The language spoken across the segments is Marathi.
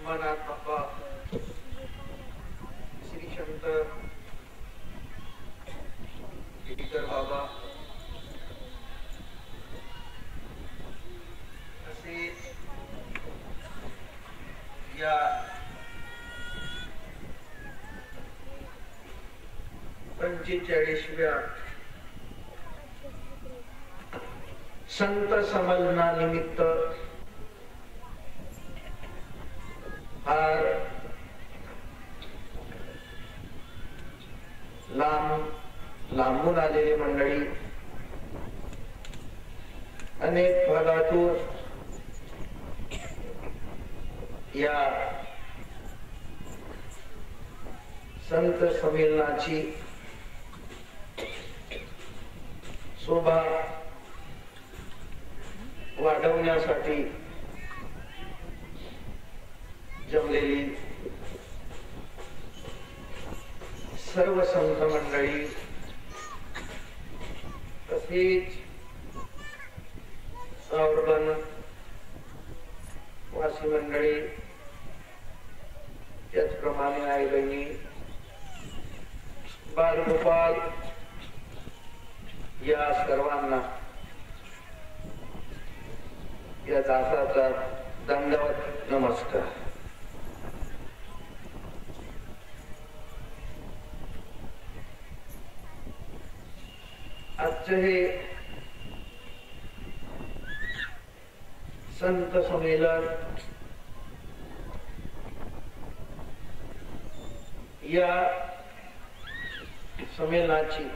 ब्रह्मनाथ बाबा, श्री संत गिरीधर बाबा असे या 45व्या संत संमेलना निमित्त फार लांबून आलेली मंडळी, अनेक भागातून या संत संमेलनाची शोभा वाढवण्यासाठी जमलेली सर्व संत मंडळी, तसेच अर्बन वासी मंडळी, त्याचप्रमाणे आई बहिणी, बालगोपाल या सर्वांना या दासाचा दंडवत नमस्कार. आजचे हे संत संमेलन या संमेलनाची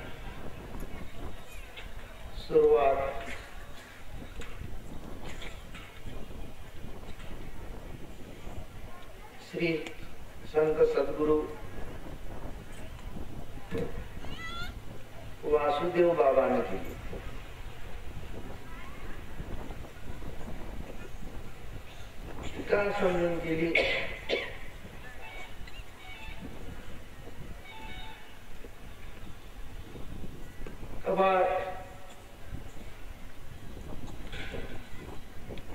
सुरुवात श्री संत सद्गुरु वासुदेव बाबाने केली. काय समजून केली?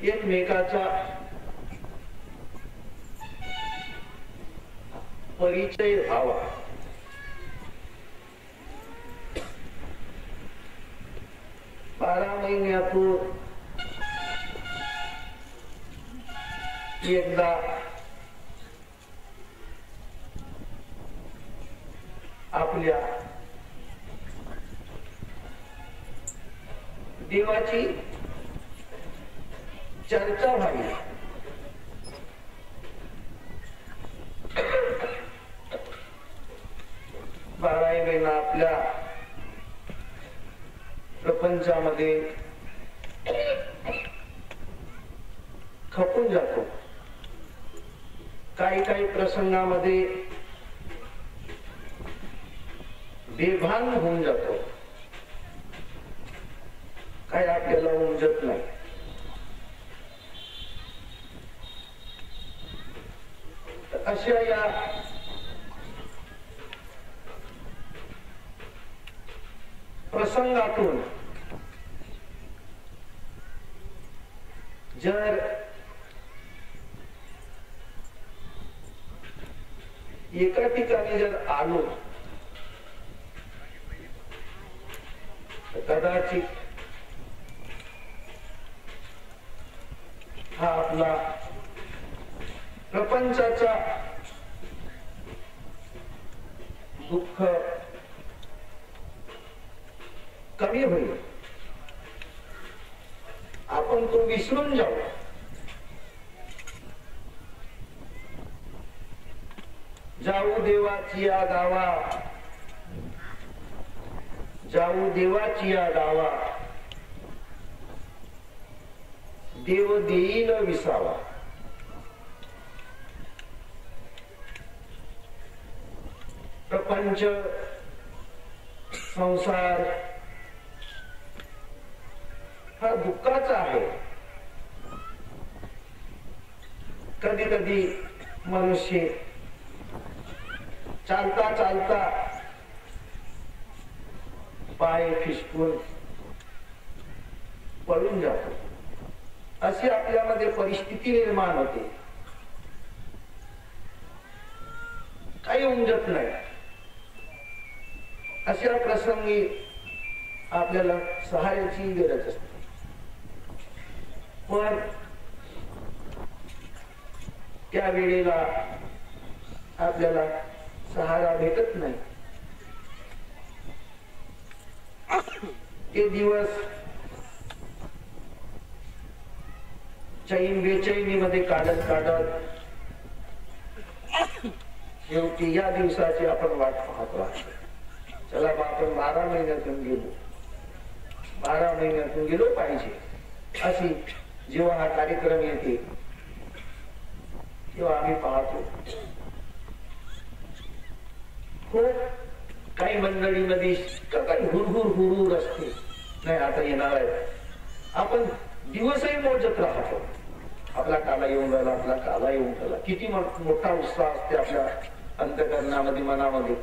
एकमेकाचा परिचय व्हावा, बारा महिन्यातून एकदा आपल्या देवाची चर्चा व्हावी. बाराही महिना आपल्या प्रपंचामध्ये खपून जातो. काही काही प्रसंगामध्ये बेभान होऊन जातो, काही आपल्याला उमजत नाही. अशा या प्रसंगातून जर एका ठिकाणी जर आलो तर कदाचित हा आपला प्रपंचाचा दुःख कमी होईल, आपण तो विसरून जाऊ. जाऊ देवाची या गावा, जाऊ देवाची या गावा, देव देईल विसावा. प्रपंच संसार हा दुःखाचा आहे. कधी कधी मनुष्य चालता चालता पाय फिसकून पळून जातो. अशी आपल्यामध्ये परिस्थिती निर्माण होते. काही उमजत नाही. अशा प्रसंगी आपल्याला सहाय्याची गरज असते. पण त्या वेळेला आपल्याला सहारा भेटत नाही. ते दिवस चैन बेचैनी मध्ये काढत काढत शेवटी या दिवसाची आपण वाट पाहतो आहे. चला बा, आपण 12 महिन्यातून गेलो, 12 महिन्यातून गेलो पाहिजे. अशी जेव्हा हा कार्यक्रम येते तेव्हा आम्ही पाहतो खूप काही मंडळीमध्ये काही हुरहुर हुरहुर असते. नाही आता येणार आहे. आपण दिवसही मोजत राहतो. आपला काला येऊन राहिला, आपला काला येऊन राहिला. किती मोठा उत्साह असते आपल्या अंतःकरणामध्ये, मनामध्ये.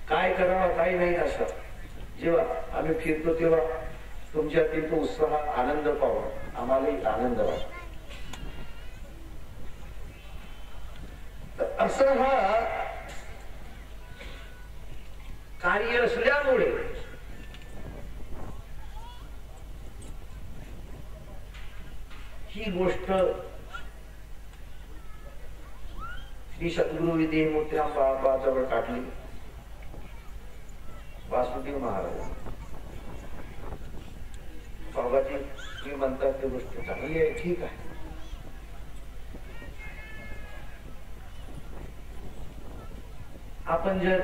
काय करावं काय नाही असं जेव्हा आम्ही फिरतो तेव्हा तुमच्यातील तो उत्साह, आनंद पाहून आम्हालाही आनंद वाटतो. असं हा कार्य असल्यामुळे ही गोष्ट श्री सद्गुरु विदेह मोत्याम बाबाजवळ काढली. वासुदेव महाराज बाबाजी मी म्हणतात ती गोष्ट चांगली आहे, ठीक आहे. आपण जर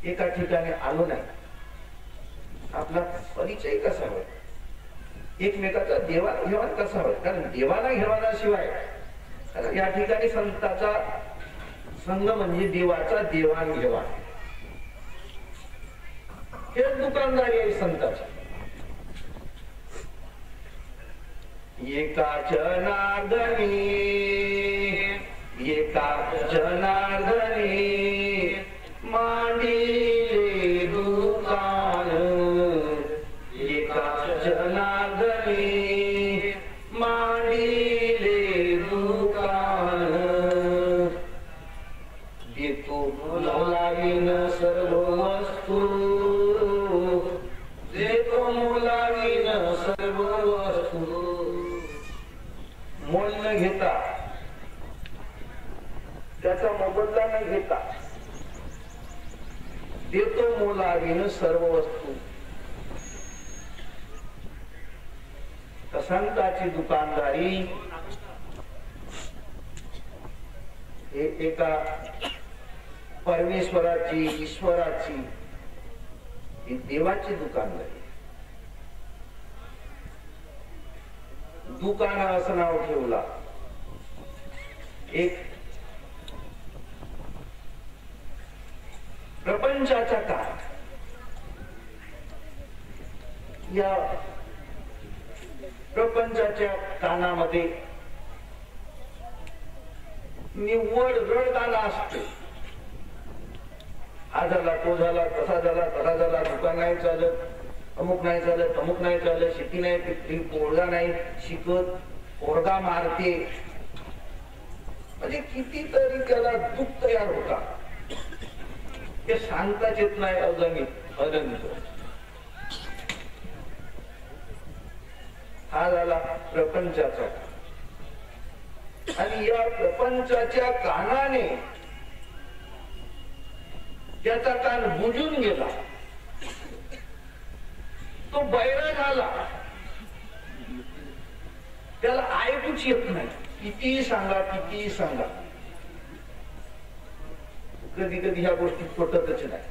एका ठिकाणी आलो नाही, आपला परिचय कसा होय, एकमेकाचा देवाणघेवाण कसा होय. कारण देवाना घेवाणाशिवाय, कारण या ठिकाणी संताचा संघ म्हणजे देवाचा देवाणघेवाण. हेच दुकानदारी आहे संताची. एका जनार्दनी मांडिले दुकान, एका जनार्दनी मांडिले दुकान. देतो मोलावीन सर्व वस्तू, देतो मोलावीन सर्व वस्तू. मोल न घेता, त्याचा मोबदला न घेता देतो मोलावीन सर्व वस्तू. संताची दुकानदारी हे एका परमेश्वराची, ईश्वराची, ही देवाची दुकानदारी. दुकान असं नाव ठेवला. एक प्रपंचाचा काळ, या प्रपंचाच्या कानामध्ये निव्वळ रडगाणं असते. हा झाला, तो झाला, तसा झाला, तसा झाला, दुकान नाही चालत, अमुक नाही चालत, अमुक नाही चालत, शेती नाही पिकली, पोरगा नाही शिकत, पोरगा मारते. म्हणजे कितीतरी त्याला दुःख तयार होता. ते सांगताच येत नाही. अगणित अनंत. हा झाला प्रपंचाचा. आणि या प्रपंचाच्या कानाने त्याचा कान बुजून गेला, तो बैरा झाला. त्याला ऐकूच येत नाही. कितीही सांगा, कितीही सांगा, कधी कधी ह्या गोष्टी पटतच नाही.